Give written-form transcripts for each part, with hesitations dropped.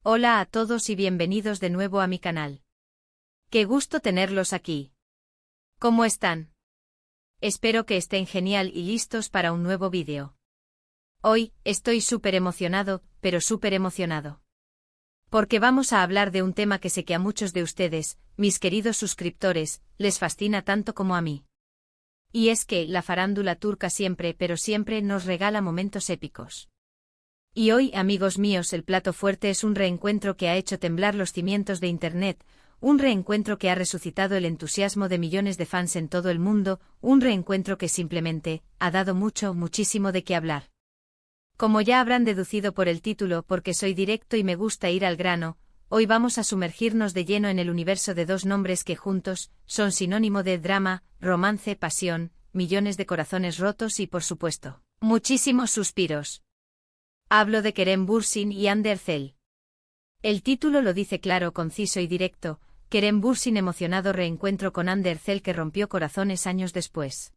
Hola a todos y bienvenidos de nuevo a mi canal. Qué gusto tenerlos aquí. ¿Cómo están? Espero que estén genial y listos para un nuevo vídeo. Hoy, estoy súper emocionado, pero súper emocionado. Porque vamos a hablar de un tema que sé que a muchos de ustedes, mis queridos suscriptores, les fascina tanto como a mí. Y es que la farándula turca siempre, pero siempre nos regala momentos épicos. Y hoy, amigos míos, el plato fuerte es un reencuentro que ha hecho temblar los cimientos de Internet, un reencuentro que ha resucitado el entusiasmo de millones de fans en todo el mundo, un reencuentro que simplemente ha dado muchísimo de qué hablar. Como ya habrán deducido por el título, porque soy directo y me gusta ir al grano, hoy vamos a sumergirnos de lleno en el universo de dos nombres que juntos son sinónimo de drama, romance, pasión, millones de corazones rotos y, por supuesto, muchísimos suspiros. Hablo de Kerem Bürsin y Hande Erçel. El título lo dice claro, conciso y directo: Kerem Bürsin emocionado reencuentro con Hande Erçel que rompió corazones años después.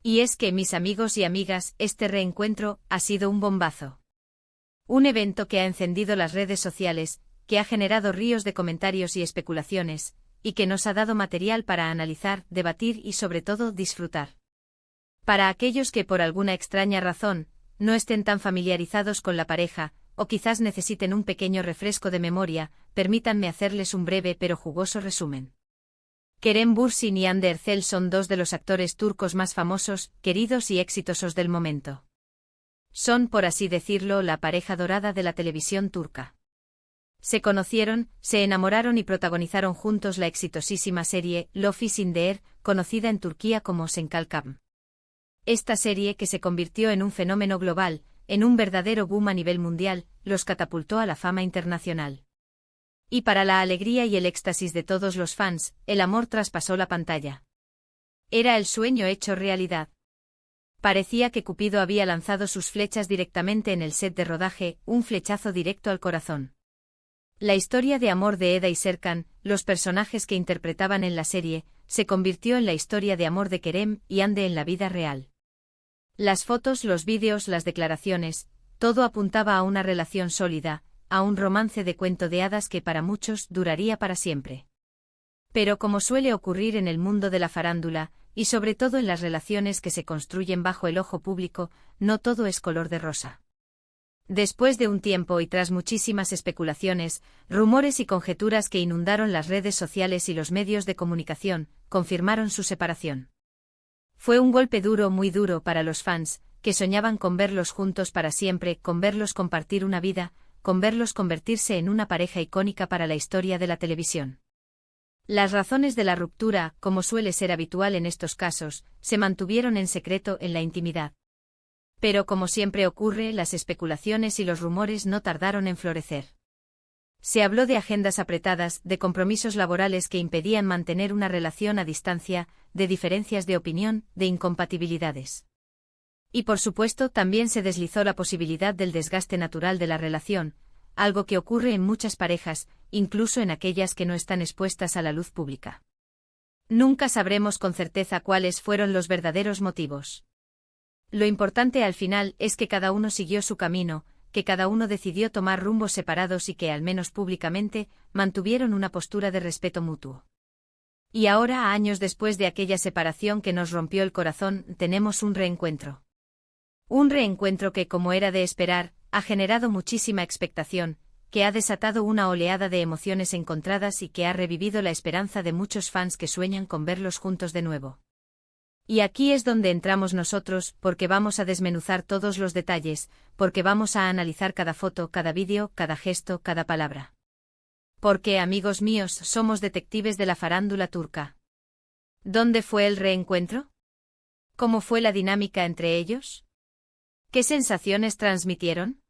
Y es que, mis amigos y amigas, este reencuentro ha sido un bombazo. Un evento que ha encendido las redes sociales, que ha generado ríos de comentarios y especulaciones, y que nos ha dado material para analizar, debatir y sobre todo disfrutar. Para aquellos que por alguna extraña razón no estén tan familiarizados con la pareja, o quizás necesiten un pequeño refresco de memoria, permítanme hacerles un breve pero jugoso resumen. Kerem Bürsin y Hande Erçel son dos de los actores turcos más famosos, queridos y exitosos del momento. Son, por así decirlo, la pareja dorada de la televisión turca. Se conocieron, se enamoraron y protagonizaron juntos la exitosísima serie Love is in the Air, conocida en Turquía como Senkalkam. Esta serie, que se convirtió en un fenómeno global, en un verdadero boom a nivel mundial, los catapultó a la fama internacional. Y para la alegría y el éxtasis de todos los fans, el amor traspasó la pantalla. Era el sueño hecho realidad. Parecía que Cupido había lanzado sus flechas directamente en el set de rodaje, un flechazo directo al corazón. La historia de amor de Eda y Serkan, los personajes que interpretaban en la serie, se convirtió en la historia de amor de Kerem y Hande en la vida real. Las fotos, los vídeos, las declaraciones, todo apuntaba a una relación sólida, a un romance de cuento de hadas que para muchos duraría para siempre. Pero como suele ocurrir en el mundo de la farándula, y sobre todo en las relaciones que se construyen bajo el ojo público, no todo es color de rosa. Después de un tiempo y tras muchísimas especulaciones, rumores y conjeturas que inundaron las redes sociales y los medios de comunicación, confirmaron su separación. Fue un golpe duro, muy duro para los fans, que soñaban con verlos juntos para siempre, con verlos compartir una vida, con verlos convertirse en una pareja icónica para la historia de la televisión. Las razones de la ruptura, como suele ser habitual en estos casos, se mantuvieron en secreto en la intimidad. Pero como siempre ocurre, las especulaciones y los rumores no tardaron en florecer. Se habló de agendas apretadas, de compromisos laborales que impedían mantener una relación a distancia, de diferencias de opinión, de incompatibilidades. Y por supuesto también se deslizó la posibilidad del desgaste natural de la relación, algo que ocurre en muchas parejas, incluso en aquellas que no están expuestas a la luz pública. Nunca sabremos con certeza cuáles fueron los verdaderos motivos. Lo importante al final es que cada uno siguió su camino, que cada uno decidió tomar rumbos separados y que, al menos públicamente, mantuvieron una postura de respeto mutuo. Y ahora, años después de aquella separación que nos rompió el corazón, tenemos un reencuentro. Un reencuentro que, como era de esperar, ha generado muchísima expectación, que ha desatado una oleada de emociones encontradas y que ha revivido la esperanza de muchos fans que sueñan con verlos juntos de nuevo. Y aquí es donde entramos nosotros, porque vamos a desmenuzar todos los detalles, porque vamos a analizar cada foto, cada vídeo, cada gesto, cada palabra. Porque, amigos míos, somos detectives de la farándula turca. ¿Dónde fue el reencuentro? ¿Cómo fue la dinámica entre ellos? ¿Qué sensaciones transmitieron?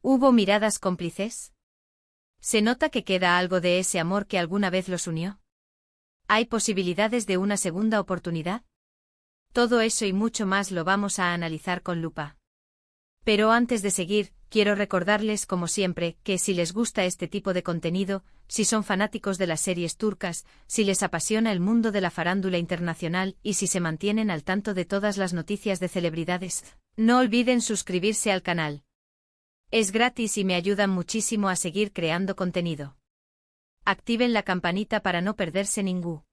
¿Hubo miradas cómplices? ¿Se nota que queda algo de ese amor que alguna vez los unió? ¿Hay posibilidades de una segunda oportunidad? Todo eso y mucho más lo vamos a analizar con lupa. Pero antes de seguir, quiero recordarles, como siempre, que si les gusta este tipo de contenido, si son fanáticos de las series turcas, si les apasiona el mundo de la farándula internacional y si se mantienen al tanto de todas las noticias de celebridades, no olviden suscribirse al canal. Es gratis y me ayudan muchísimo a seguir creando contenido. Activen la campanita para no perderse ningún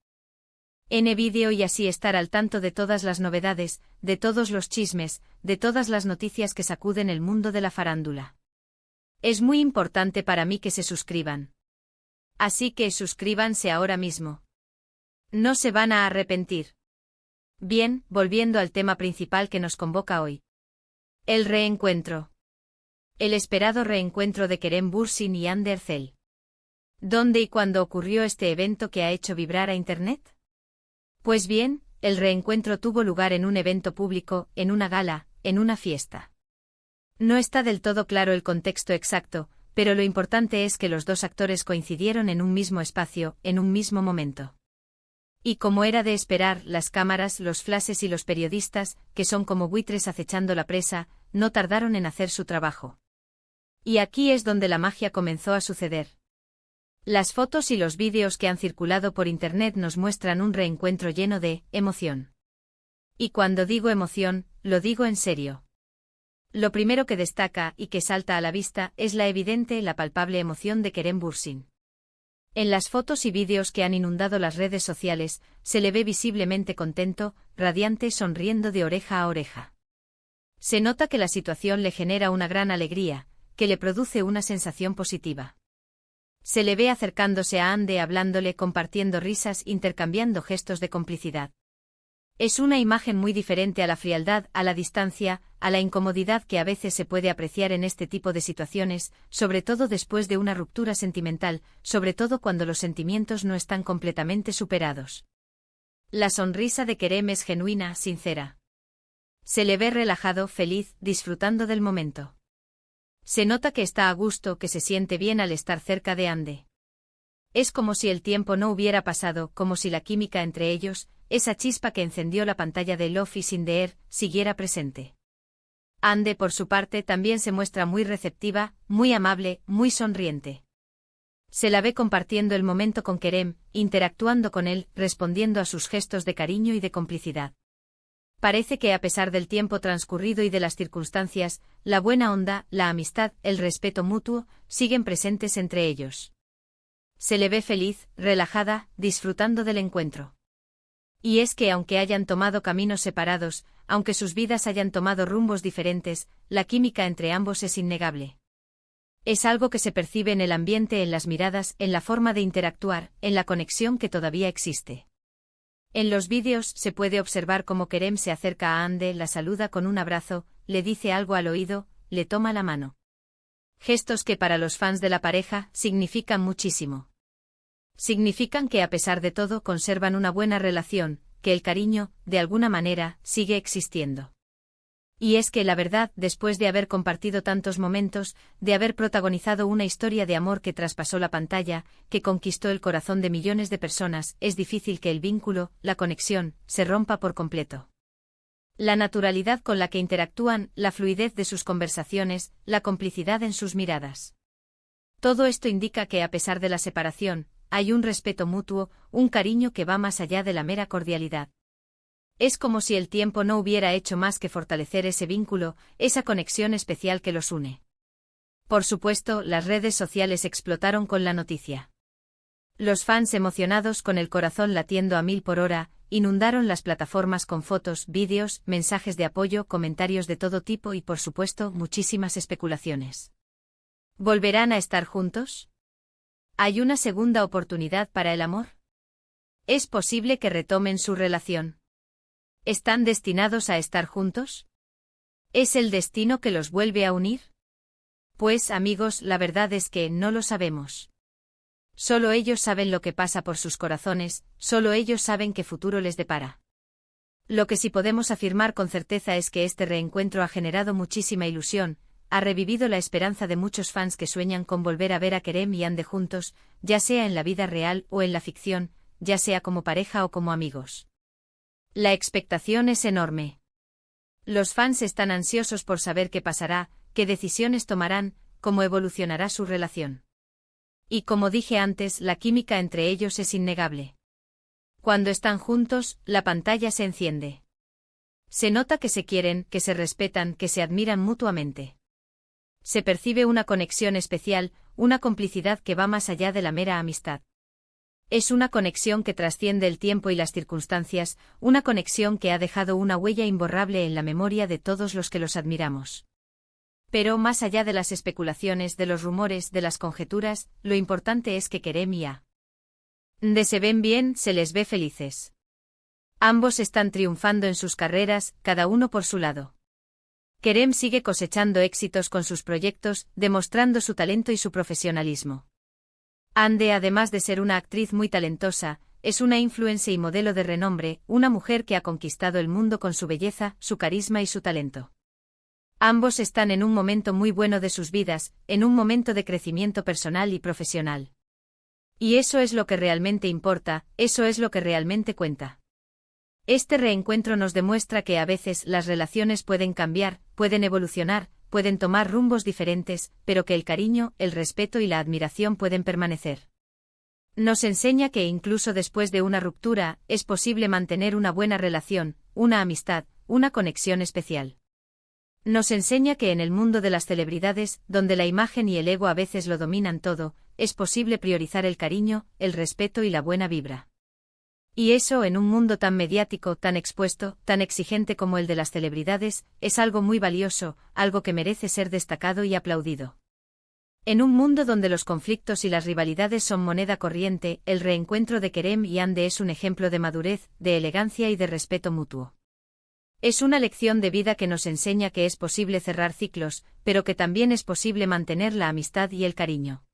vídeo y así estar al tanto de todas las novedades, de todos los chismes, de todas las noticias que sacuden el mundo de la farándula. Es muy importante para mí que se suscriban. Así que suscríbanse ahora mismo. No se van a arrepentir. Bien, volviendo al tema principal que nos convoca hoy. El reencuentro. El esperado reencuentro de Kerem Bürsin y Hande Erçel. ¿Dónde y cuándo ocurrió este evento que ha hecho vibrar a Internet? Pues bien, el reencuentro tuvo lugar en un evento público, en una gala, en una fiesta. No está del todo claro el contexto exacto, pero lo importante es que los dos actores coincidieron en un mismo espacio, en un mismo momento. Y como era de esperar, las cámaras, los flashes y los periodistas, que son como buitres acechando la presa, no tardaron en hacer su trabajo. Y aquí es donde la magia comenzó a suceder. Las fotos y los vídeos que han circulado por Internet nos muestran un reencuentro lleno de emoción. Y cuando digo emoción, lo digo en serio. Lo primero que destaca y que salta a la vista es la evidente, la palpable emoción de Kerem Bürsin. En las fotos y vídeos que han inundado las redes sociales, se le ve visiblemente contento, radiante, sonriendo de oreja a oreja. Se nota que la situación le genera una gran alegría, que le produce una sensación positiva. Se le ve acercándose a Hande, hablándole, compartiendo risas, intercambiando gestos de complicidad. Es una imagen muy diferente a la frialdad, a la distancia, a la incomodidad que a veces se puede apreciar en este tipo de situaciones, sobre todo después de una ruptura sentimental, sobre todo cuando los sentimientos no están completamente superados. La sonrisa de Kerem es genuina, sincera. Se le ve relajado, feliz, disfrutando del momento. Se nota que está a gusto, que se siente bien al estar cerca de Hande. Es como si el tiempo no hubiera pasado, como si la química entre ellos, esa chispa que encendió la pantalla de Love is in the Air, siguiera presente. Hande, por su parte, también se muestra muy receptiva, muy amable, muy sonriente. Se la ve compartiendo el momento con Kerem, interactuando con él, respondiendo a sus gestos de cariño y de complicidad. Parece que a pesar del tiempo transcurrido y de las circunstancias, la buena onda, la amistad, el respeto mutuo, siguen presentes entre ellos. Se le ve feliz, relajada, disfrutando del encuentro. Y es que aunque hayan tomado caminos separados, aunque sus vidas hayan tomado rumbos diferentes, la química entre ambos es innegable. Es algo que se percibe en el ambiente, en las miradas, en la forma de interactuar, en la conexión que todavía existe. En los vídeos se puede observar cómo Kerem se acerca a Hande, la saluda con un abrazo, le dice algo al oído, le toma la mano. Gestos que para los fans de la pareja significan muchísimo. Significan que a pesar de todo conservan una buena relación, que el cariño, de alguna manera, sigue existiendo. Y es que la verdad, después de haber compartido tantos momentos, de haber protagonizado una historia de amor que traspasó la pantalla, que conquistó el corazón de millones de personas, es difícil que el vínculo, la conexión, se rompa por completo. La naturalidad con la que interactúan, la fluidez de sus conversaciones, la complicidad en sus miradas. Todo esto indica que a pesar de la separación, hay un respeto mutuo, un cariño que va más allá de la mera cordialidad. Es como si el tiempo no hubiera hecho más que fortalecer ese vínculo, esa conexión especial que los une. Por supuesto, las redes sociales explotaron con la noticia. Los fans emocionados con el corazón latiendo a 1000 por hora, inundaron las plataformas con fotos, vídeos, mensajes de apoyo, comentarios de todo tipo y por supuesto muchísimas especulaciones. ¿Volverán a estar juntos? ¿Hay una segunda oportunidad para el amor? ¿Es posible que retomen su relación? ¿Están destinados a estar juntos? ¿Es el destino que los vuelve a unir? Pues, amigos, la verdad es que no lo sabemos. Solo ellos saben lo que pasa por sus corazones, solo ellos saben qué futuro les depara. Lo que sí podemos afirmar con certeza es que este reencuentro ha generado muchísima ilusión, ha revivido la esperanza de muchos fans que sueñan con volver a ver a Kerem y Hande juntos, ya sea en la vida real o en la ficción, ya sea como pareja o como amigos. La expectación es enorme. Los fans están ansiosos por saber qué pasará, qué decisiones tomarán, cómo evolucionará su relación. Y como dije antes, la química entre ellos es innegable. Cuando están juntos, la pantalla se enciende. Se nota que se quieren, que se respetan, que se admiran mutuamente. se percibe una conexión especial, una complicidad que va más allá de la mera amistad. Es una conexión que trasciende el tiempo y las circunstancias, una conexión que ha dejado una huella imborrable en la memoria de todos los que los admiramos. Pero más allá de las especulaciones, de los rumores, de las conjeturas, lo importante es que Kerem y Ande se ven bien, se les ve felices. Ambos están triunfando en sus carreras, cada uno por su lado. Kerem sigue cosechando éxitos con sus proyectos, demostrando su talento y su profesionalismo. Ande, además de ser una actriz muy talentosa, es una influencer y modelo de renombre, una mujer que ha conquistado el mundo con su belleza, su carisma y su talento. Ambos están en un momento muy bueno de sus vidas, en un momento de crecimiento personal y profesional. Y eso es lo que realmente importa, eso es lo que realmente cuenta. Este reencuentro nos demuestra que a veces las relaciones pueden cambiar, pueden evolucionar, pueden tomar rumbos diferentes, pero que el cariño, el respeto y la admiración pueden permanecer. Nos enseña que incluso después de una ruptura, es posible mantener una buena relación, una amistad, una conexión especial. Nos enseña que en el mundo de las celebridades, donde la imagen y el ego a veces lo dominan todo, es posible priorizar el cariño, el respeto y la buena vibra. Y eso en un mundo tan mediático, tan expuesto, tan exigente como el de las celebridades, es algo muy valioso, algo que merece ser destacado y aplaudido. En un mundo donde los conflictos y las rivalidades son moneda corriente, el reencuentro de Kerem y Ande es un ejemplo de madurez, de elegancia y de respeto mutuo. Es una lección de vida que nos enseña que es posible cerrar ciclos, pero que también es posible mantener la amistad y el cariño.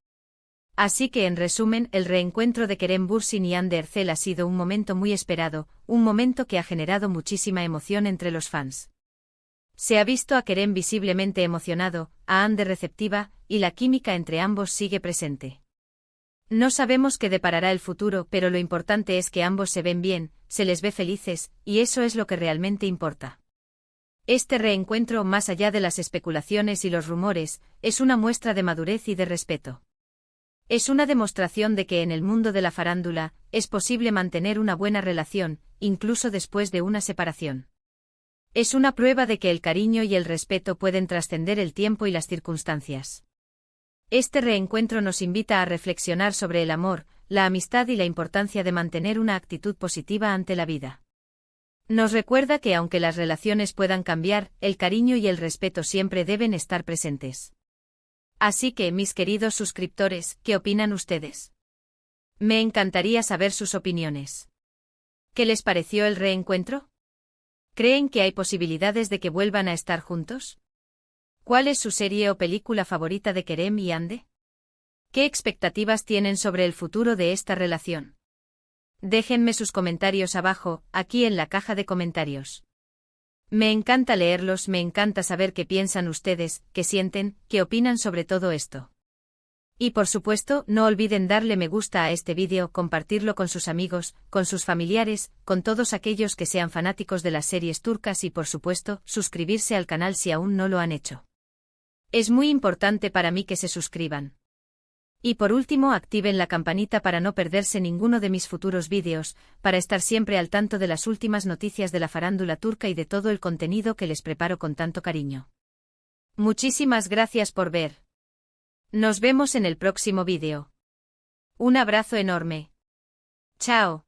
Así que en resumen, el reencuentro de Kerem Bürsin y Ande Erçel ha sido un momento muy esperado, un momento que ha generado muchísima emoción entre los fans. Se ha visto a Kerem visiblemente emocionado, a Ande receptiva, y la química entre ambos sigue presente. No sabemos qué deparará el futuro, pero lo importante es que ambos se ven bien, se les ve felices, y eso es lo que realmente importa. Este reencuentro, más allá de las especulaciones y los rumores, es una muestra de madurez y de respeto. Es una demostración de que en el mundo de la farándula, es posible mantener una buena relación, incluso después de una separación. Es una prueba de que el cariño y el respeto pueden trascender el tiempo y las circunstancias. Este reencuentro nos invita a reflexionar sobre el amor, la amistad y la importancia de mantener una actitud positiva ante la vida. Nos recuerda que aunque las relaciones puedan cambiar, el cariño y el respeto siempre deben estar presentes. Así que, mis queridos suscriptores, ¿qué opinan ustedes? Me encantaría saber sus opiniones. ¿Qué les pareció el reencuentro? ¿Creen que hay posibilidades de que vuelvan a estar juntos? ¿Cuál es su serie o película favorita de Kerem y Ande? ¿Qué expectativas tienen sobre el futuro de esta relación? Déjenme sus comentarios abajo, aquí en la caja de comentarios. Me encanta leerlos, me encanta saber qué piensan ustedes, qué sienten, qué opinan sobre todo esto. Y por supuesto, no olviden darle me gusta a este vídeo, compartirlo con sus amigos, con sus familiares, con todos aquellos que sean fanáticos de las series turcas y por supuesto, suscribirse al canal si aún no lo han hecho. Es muy importante para mí que se suscriban. Y por último, activen la campanita para no perderse ninguno de mis futuros vídeos, para estar siempre al tanto de las últimas noticias de la farándula turca y de todo el contenido que les preparo con tanto cariño. Muchísimas gracias por ver. Nos vemos en el próximo vídeo. Un abrazo enorme. Chao.